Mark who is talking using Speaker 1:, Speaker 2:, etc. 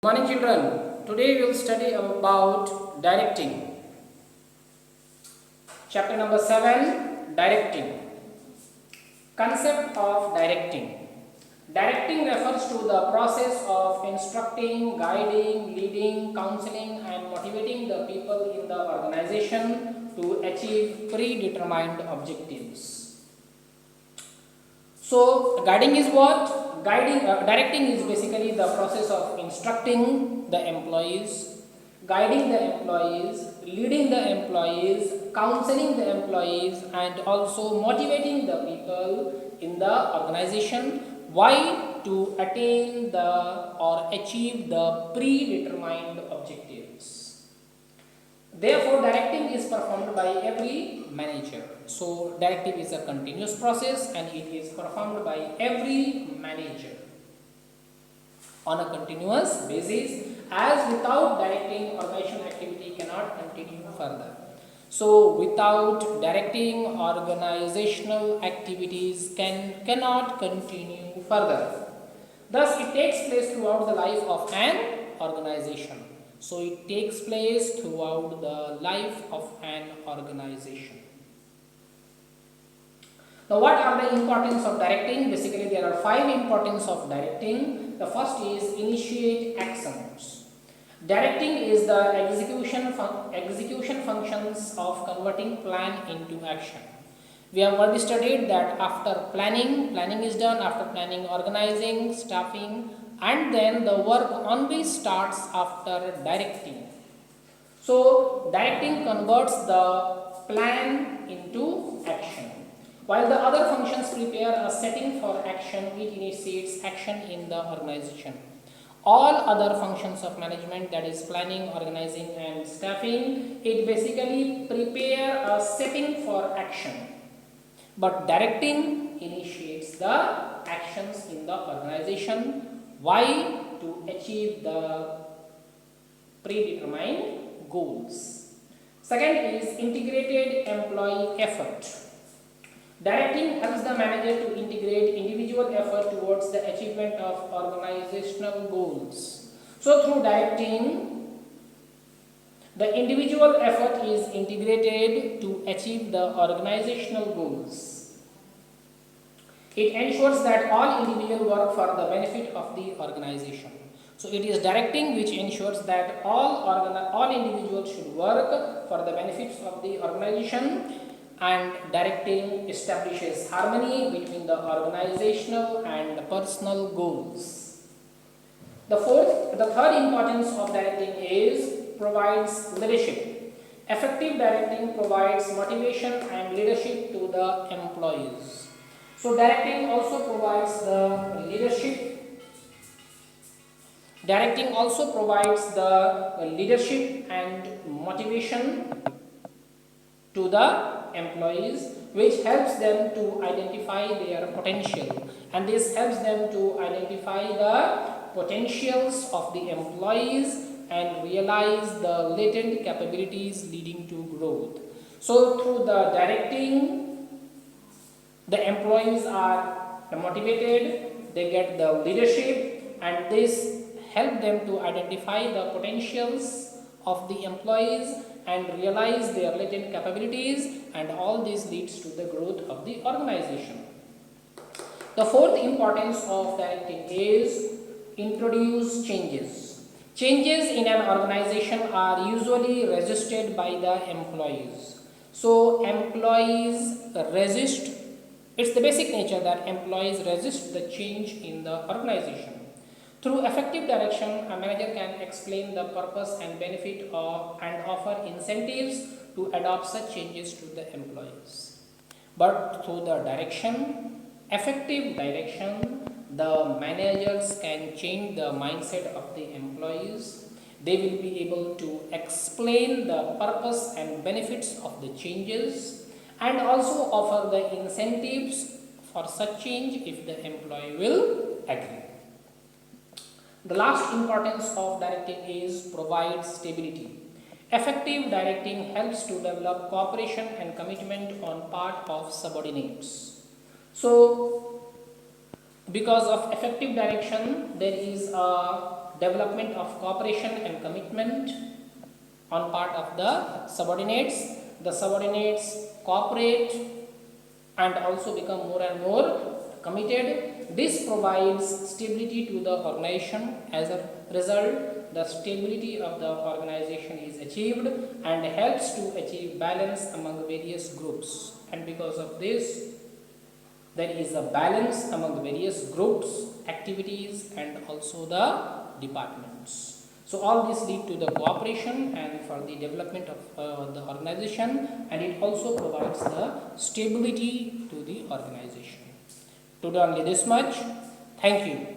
Speaker 1: Morning children, today we will study about directing. Chapter number 7, directing. Concept of directing. Directing refers to the process of instructing, guiding, leading, counseling and motivating the people in the organization to achieve predetermined objectives. So, guiding is what? Directing is basically the process of instructing the employees, guiding the employees, leading the employees, counseling the employees, and also motivating the people in the organization. Why? To attain the or achieve the predetermined objectives. Therefore, directing is performed by every manager. So, directive is a continuous process and it is performed by every manager on a continuous basis, as without directing, organizational activity cannot continue further. So, without directing, organizational activities cannot continue further. Thus, it takes place throughout the life of an organization. So, it takes place throughout the life of an organization. Now, what are the importance of directing? Basically, there are 5 importance of directing. The first is initiate actions. Directing is the execution functions of converting plan into action. We have already studied that after planning is done, after planning, organizing, staffing, and then the work only starts after directing. So, directing converts the plan into action. While the other functions prepare a setting for action, it initiates action in the organization. All other functions of management, that is planning, organizing and staffing, it basically prepare a setting for action. But directing initiates the actions in the organization. Why? To achieve the predetermined goals. Second is integrated employee effort. Directing helps the manager to integrate individual effort towards the achievement of organizational goals. So, through directing, the individual effort is integrated to achieve the organizational goals. It ensures that all individuals work for the benefit of the organization. So, it is directing which ensures that all individuals should work for the benefits of the organization, and directing establishes harmony between the organizational and personal goals. The third importance of directing is provides leadership. Effective directing provides motivation and leadership to the employees. So, directing also provides the leadership. Directing also provides the leadership and motivation to the employees, which helps them to identify their potential, and this helps them to identify the potentials of the employees and realize the latent capabilities leading to growth. So, through the directing, the employees are motivated, they get the leadership, and this help them to identify the potentials of the employees and realize their latent capabilities, and all this leads to the growth of the organization. The fourth importance of directing is introduce changes. Changes in an organization are usually resisted by the employees. So, employees resist, it's the basic nature that employees resist the change in the organization. Through effective direction, a manager can explain the purpose and benefit of and offer incentives to adopt such changes to the employees. But through the effective direction, the managers can change the mindset of the employees. They will be able to explain the purpose and benefits of the changes and also offer the incentives for such change if the employee will agree. The last importance of directing is provide stability. Effective directing helps to develop cooperation and commitment on part of subordinates. So, because of effective direction, there is a development of cooperation and commitment on part of the subordinates. The subordinates cooperate and also become more and more committed. This provides stability to the organization. As a result, the stability of the organization is achieved and helps to achieve balance among various groups. And because of this, there is a balance among various groups, activities, and also the departments. So all this lead to the cooperation and for the development of the organization, and it also provides the stability to the organization. Today only this much. Thank you.